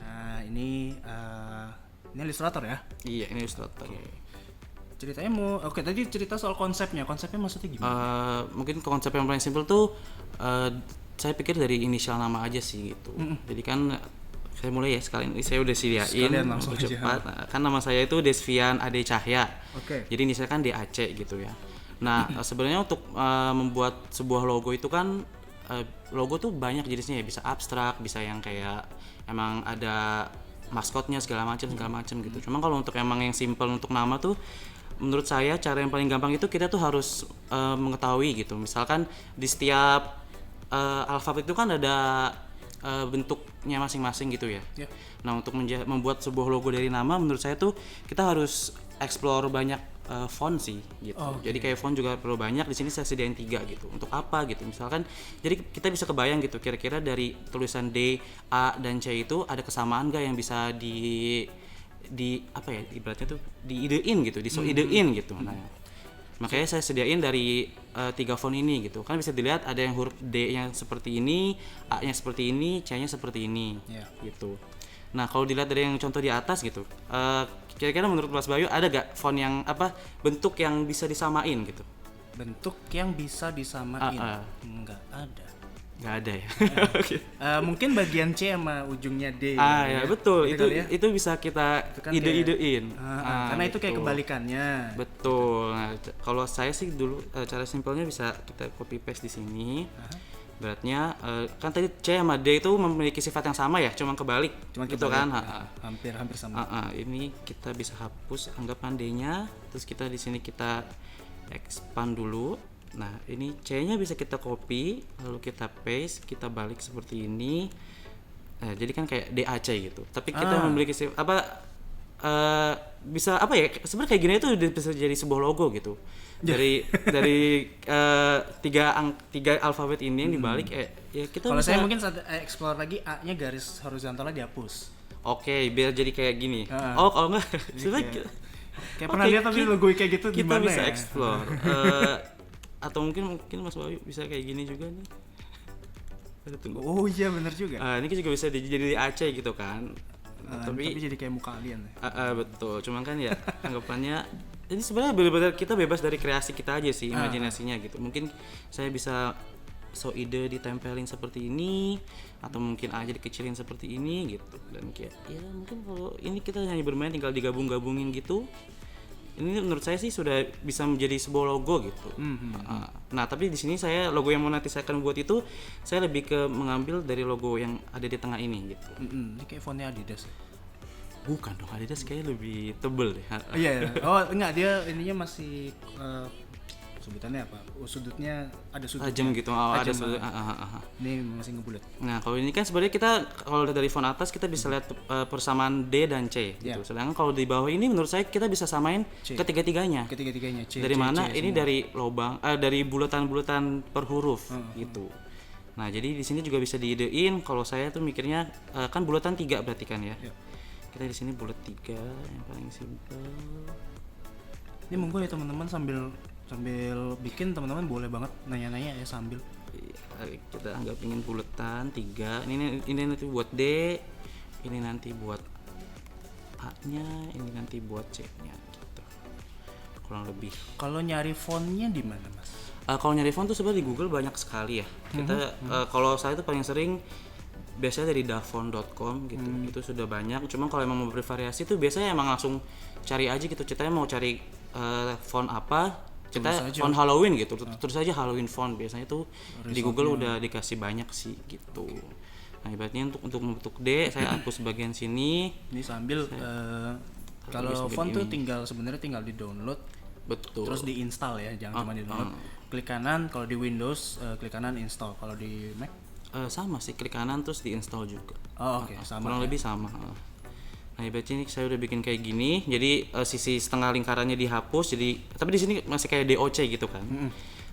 Nah, ini ilustrator ya? Iya, ini Illustrator. Ceritanya tadi cerita soal konsepnya. Konsepnya maksudnya gimana? Mungkin konsep yang paling simpel tuh saya pikir dari inisial nama aja sih gitu. Jadi kan saya mulai ya sekalian, saya udah sediain Sekalian langsung aja. cepat. Nah, kan nama saya itu Desvian Ade Cahya. Oke. Jadi inisial kan DAC gitu ya. Nah, sebenarnya untuk membuat sebuah logo itu kan logo tuh banyak jenisnya ya, bisa abstrak, bisa yang kayak emang ada maskotnya segala macam gitu. Cuma kalau untuk emang yang simple untuk nama tuh menurut saya cara yang paling gampang itu kita tuh harus mengetahui gitu. Misalkan di setiap alfabet itu kan ada bentuknya masing-masing gitu ya. Yeah. Nah, untuk membuat sebuah logo dari nama menurut saya tuh kita harus explore banyak font sih gitu. Jadi kayak font juga perlu banyak. Di sini saya sediain 3 gitu. Untuk apa gitu? Misalkan jadi kita bisa kebayang gitu kira-kira dari tulisan D, A dan C itu ada kesamaan gak yang bisa di apa ya ibaratnya tuh diidein gitu, idein gitu. Nah, makanya saya sediain dari 3 font ini gitu. Kan bisa dilihat ada yang huruf D-nya seperti ini, A-nya seperti ini, C-nya seperti ini. Yeah. Gitu. Nah, kalau dilihat dari yang contoh di atas gitu, kira-kira menurut Mas Bayu ada gak font yang bentuk yang bisa disamain gitu? Bentuk yang bisa disamain? Nggak ada. Nggak ada ya. Mungkin bagian C sama ujungnya D. Ya betul. Gitu Itu ya? itu bisa kita Kan ide-idein. karena itu kayak gitu. kebalikannya. Betul. Nah, kalau saya sih dulu cara simpelnya bisa kita copy paste di sini. Beratnya kan tadi C sama D itu memiliki sifat yang sama ya, cuma kebalik. Gitu kan. Hampir sama. Ini kita bisa hapus anggapan D-nya, terus kita di sini kita expand dulu. Nah, ini C-nya bisa kita copy, lalu kita paste, kita balik seperti ini. Jadi kan kayak DAC gitu. Tapi kita memiliki bisa apa ya? Sebenarnya kayak gini itu bisa jadi sebuah logo gitu. Dari tiga alfabet ini yang dibalik ya kita Kalau bisa. saya mungkin explore lagi, A-nya garis horizontalnya dihapus. Oke, biar jadi kayak gini. Kalau enggak sebenarnya Kayak pernah lihat tapi logo kayak gitu kita gimana bisa ya? explore. Atau mungkin Mas Bayu bisa kayak gini juga nih. Tunggu. Oh iya benar juga. Ini juga bisa jadi Aceh gitu kan. Tapi jadi kayak muka alien. Betul. Cuman kan ya anggapannya ini sebenarnya benar-benar kita bebas dari kreasi kita aja sih, imajinasinya gitu. Mungkin saya bisa ide ditempelin seperti ini atau mungkin aja dikecilin seperti ini gitu. Dan kayak ya mungkin kalau ini kita hanya bermain tinggal digabung-gabungin gitu. Ini menurut saya sih sudah bisa menjadi sebuah logo gitu. Nah, tapi di sini saya logo yang mau nanti saya akan buat itu saya lebih ke mengambil dari logo yang ada di tengah ini gitu. Ini kayak fontnya Adidas. Bukan dong, Adidas kayaknya lebih tebel deh. Iya. Oh enggak, dia ininya masih sebutannya apa? Sudutnya ada sudut. Tajam gitu. Ada sudut. Ini masih ngebulat. Nah, kalau ini kan sebenarnya kita kalau dari font atas kita bisa lihat persamaan D dan C gitu. Sedangkan kalau di bawah ini menurut saya kita bisa samain ketiga-tiganya. Ketiga-tiganya C. Dari mana? C, ini semua. dari lubang dari bulatan-bulatan per huruf gitu. Nah, jadi di sini juga bisa diidein. Kalau saya tuh mikirnya kan bulatan 3 berarti kan ya. Kita di sini bulat 3 yang paling simpel. Ini monggo ya teman-teman sambil bikin teman-teman boleh banget nanya-nanya ya sambil. Kita anggap ingin bulatan 3. Ini nanti buat D, ini nanti buat A-nya, ini nanti buat C-nya gitu. Kurang lebih. Kalau nyari fontnya di mana, Mas? Kalau nyari font tuh sebenarnya di Google banyak sekali ya. Kita kalau saya tuh paling sering biasanya dari dafont.com gitu. Itu sudah banyak. Cuma kalau emang mau bervariasi tuh biasanya emang langsung cari aja gitu. Ceritanya mau cari font apa? Kita font Halloween gitu. Terus aja Halloween font biasanya tuh di Google udah dikasih banyak sih gitu. Nah, ibaratnya untuk membentuk D saya hapus bagian sini. Ini sambil kalau font tuh sebenarnya tinggal di-download. Betul. Terus di-install ya, jangan cuma di-download. Klik kanan kalau di Windows, klik kanan install. Kalau di Mac sama sih, klik kanan terus di-install juga. Oke, sama. Kurang lebih sama. Nah, ibaratnya ini saya udah bikin kayak gini. Jadi sisi setengah lingkarannya dihapus. Jadi tapi di sini masih kayak DOC gitu kan.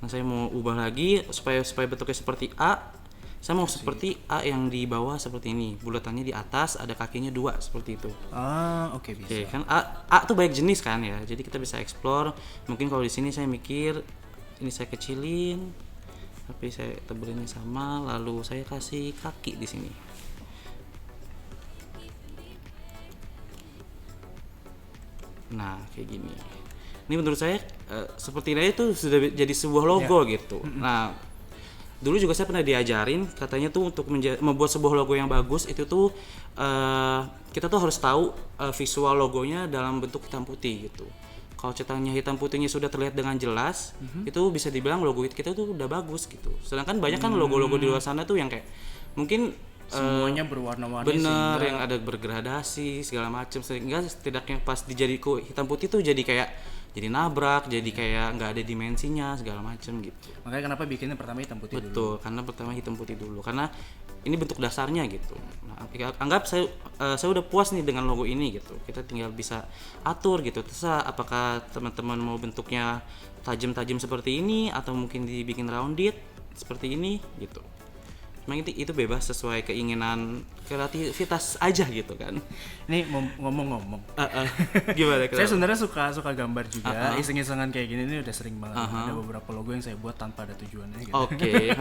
Nah, saya mau ubah lagi supaya bentuknya seperti A. Saya mau seperti A yang di bawah seperti ini. Bulatannya di atas, ada kakinya 2 seperti itu. Oke, bisa. Oke, kan A tuh banyak jenis kan ya. Jadi kita bisa explore. Mungkin kalau di sini saya mikir ini saya kecilin. Tapi saya tebelinnya sama, lalu saya kasih kaki di sini. Nah, kayak gini. Ini menurut saya seperti ini itu sudah jadi sebuah logo gitu. Nah, dulu juga saya pernah diajarin katanya tuh untuk membuat sebuah logo yang bagus itu tuh kita tuh harus tahu visual logonya dalam bentuk hitam putih gitu. Kalau cetaknya hitam putihnya sudah terlihat dengan jelas, itu bisa dibilang logo kita tuh udah bagus gitu. Sedangkan banyak kan logo-logo di luar sana tuh yang kayak mungkin semuanya berwarna-warni bener sehingga yang ada bergradasi segala macam, sehingga setidaknya pas dijadiku hitam putih tuh jadi kayak jadi nabrak, jadi kayak nggak ada dimensinya segala macam gitu. makanya kenapa bikinnya pertama hitam putih dulu. Betul, karena pertama hitam putih dulu, karena ini bentuk dasarnya gitu. Nah, anggap saya udah puas nih dengan logo ini gitu. Kita tinggal bisa atur gitu. Terserah apakah teman-teman mau bentuknya tajam-tajam seperti ini atau mungkin dibikin rounded seperti ini gitu. Memang itu bebas sesuai keinginan kreativitas aja gitu kan. Ini ngomong-ngomong. Gimana? Saya sebenarnya suka gambar juga. Iseng-isengan kayak gini ini udah sering banget. Ada beberapa logo yang saya buat tanpa ada tujuannya gitu. Oke.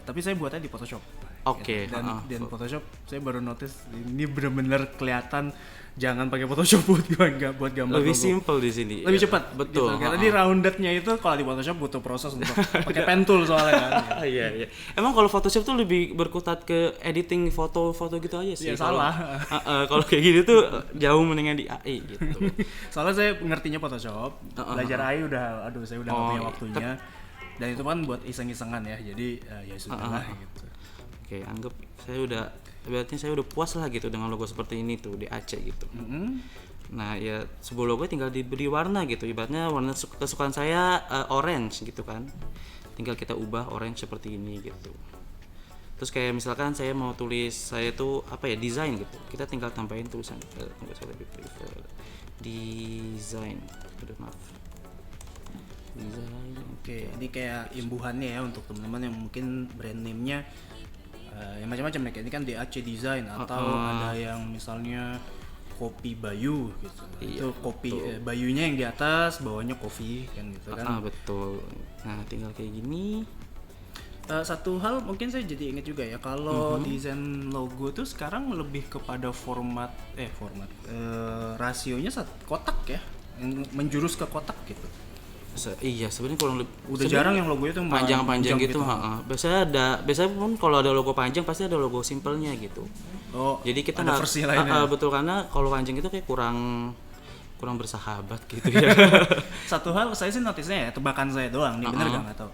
Tapi saya buatnya di Photoshop. Oke. Gitu. Dan Photoshop saya baru notice ini benar-benar kelihatan jangan pakai Photoshop buat gambar Lebih logo. simple di sini. Lebih cepat. Betul. Gitu. Karena di roundednya itu kalau di Photoshop butuh proses untuk pakai pen tool soalnya kan. Gitu. Iya. Emang kalau Photoshop tuh lebih berkutat ke editing foto-foto gitu aja sih. Iya, salah. Kalau kayak gitu tuh jauh mendingan di AI gitu. Soalnya saya ngertinya Photoshop, belajar AI saya udah nggak punya waktunya. Dan itu kan buat iseng-isengan ya, jadi ya sudah lah gitu. Oke, anggap berarti saya udah puas lah gitu dengan logo seperti ini tuh di Aceh gitu. Nah ya sebuah logo tinggal diberi warna gitu, ibaratnya warna kesukaan saya orange gitu kan, tinggal kita ubah orange seperti ini gitu. Terus kayak misalkan saya mau tulis saya tuh desain gitu, kita tinggal tambahin tulisan tunggu saya lebih prefer desain, maaf desain. Oke, ini kayak imbuhannya ya untuk teman-teman yang mungkin brand name-nya yang macam-macam ya. Ini kan DAC Design atau ada yang misalnya kopi Bayu gitu. Iya, itu kopi Bayunya yang di atas, bawahnya kopi kan gitu kan. Betul. Nah, tinggal kayak gini. Satu hal mungkin saya jadi ingat juga ya, kalau desain logo tuh sekarang lebih kepada format rasionya kotak ya, yang menjurus ke kotak gitu. Iya sebenarnya kalau Udah jarang yang logonya tuh panjang-panjang gitu. Biasanya pun kalau ada logo panjang pasti ada logo simpelnya gitu. Oh, jadi kita ada versi lainnya. Betul, karena kalau panjang itu kayak kurang bersahabat gitu ya. Satu hal saya sih notice-nya ya, tebakan saya doang, ini bener nggak tahu.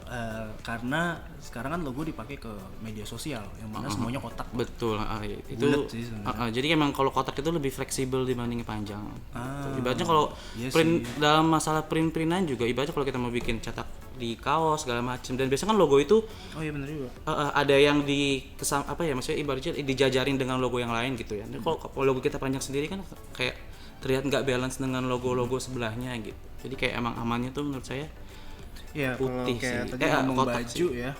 Karena sekarang kan logo dipakai ke media sosial yang mana semuanya kotak. Betul, itu sih jadi emang kalau kotak itu lebih fleksibel dibanding panjang. Ibaratnya kalau iya print dalam masalah print-printan juga, ibaratnya kalau kita mau bikin cetak di kaos segala macam, dan biasanya kan logo itu iya bener juga. Ada yang maksudnya ibaratnya dijajarin dengan logo yang lain gitu ya. Kalau logo kita panjang sendiri kan kayak terlihat nggak balance dengan logo-logo sebelahnya gitu. Jadi kayak emang amannya tuh menurut saya Iya, putih kalau kayak sih. tadi ngomong kotak baju sih. Ya.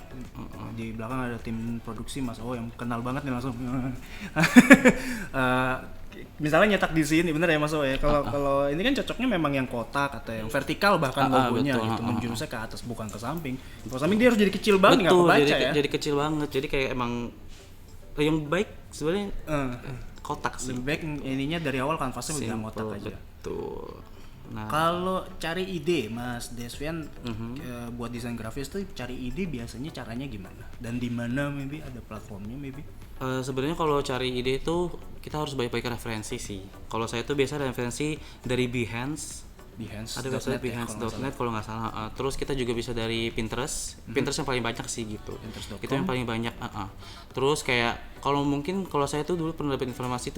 Di belakang ada tim produksi Mas yang kenal banget nih langsung. Misalnya nyetak di sini bener ya Mas ya. Kalau ini kan cocoknya memang yang kotak atau yang vertikal bahkan logonya betul, gitu, menjurusnya ke atas bukan ke samping. Kalau samping dia harus jadi kecil banget, nggak kebaca ya. Jadi kecil banget. Jadi kayak emang yang baik sebenarnya kotak sih. Lebih baik ininya dari awal kanvasnya bilang kotak aja. Betul. Nah, kalau cari ide Mas Desvian buat desain grafis tuh cari ide biasanya caranya gimana? Dan di mana maybe ada platformnya maybe? Sebenarnya kalau cari ide itu kita harus banyak-banyak referensi sih. Kalau saya tuh biasa referensi dari Behance. Ada website Behance.net kalau nggak salah. Terus kita juga bisa dari Pinterest. Pinterest yang paling banyak sih gitu. Itu yang paling banyak. Terus kayak kalau saya tuh dulu pernah dapat inspirasi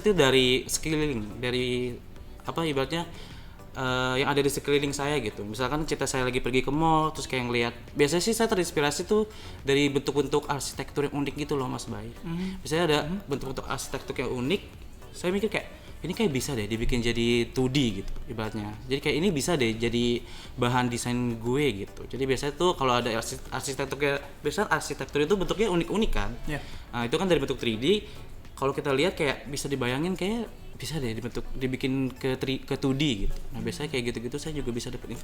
tuh dari sekeliling, dari ibaratnya yang ada di sekeliling saya gitu. Misalkan saya lagi pergi ke mall terus kayak ngelihat, biasanya sih saya terinspirasi tuh dari bentuk-bentuk arsitektur yang unik gitu loh Mas Bay. Biasanya ada bentuk-bentuk arsitektur yang unik, saya mikir kayak ini kayak bisa deh dibikin jadi 2D gitu ibaratnya. Jadi kayak ini bisa deh jadi bahan desain gue gitu. Jadi biasanya tuh kalau ada arsitektur itu bentuknya unik-unik kan. Yeah. Nah, itu kan dari bentuk 3D. Kalau kita lihat kayak bisa dibayangin kayak bisa deh dibikin ke 2D gitu. Nah biasanya kayak gitu-gitu saya juga bisa dapat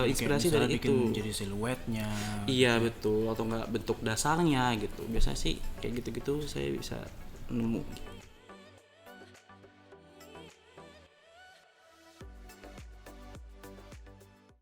inspirasi dari bikin itu. jadi siluetnya. Iya betul, atau enggak bentuk dasarnya gitu. Biasanya sih kayak gitu-gitu saya bisa nemu.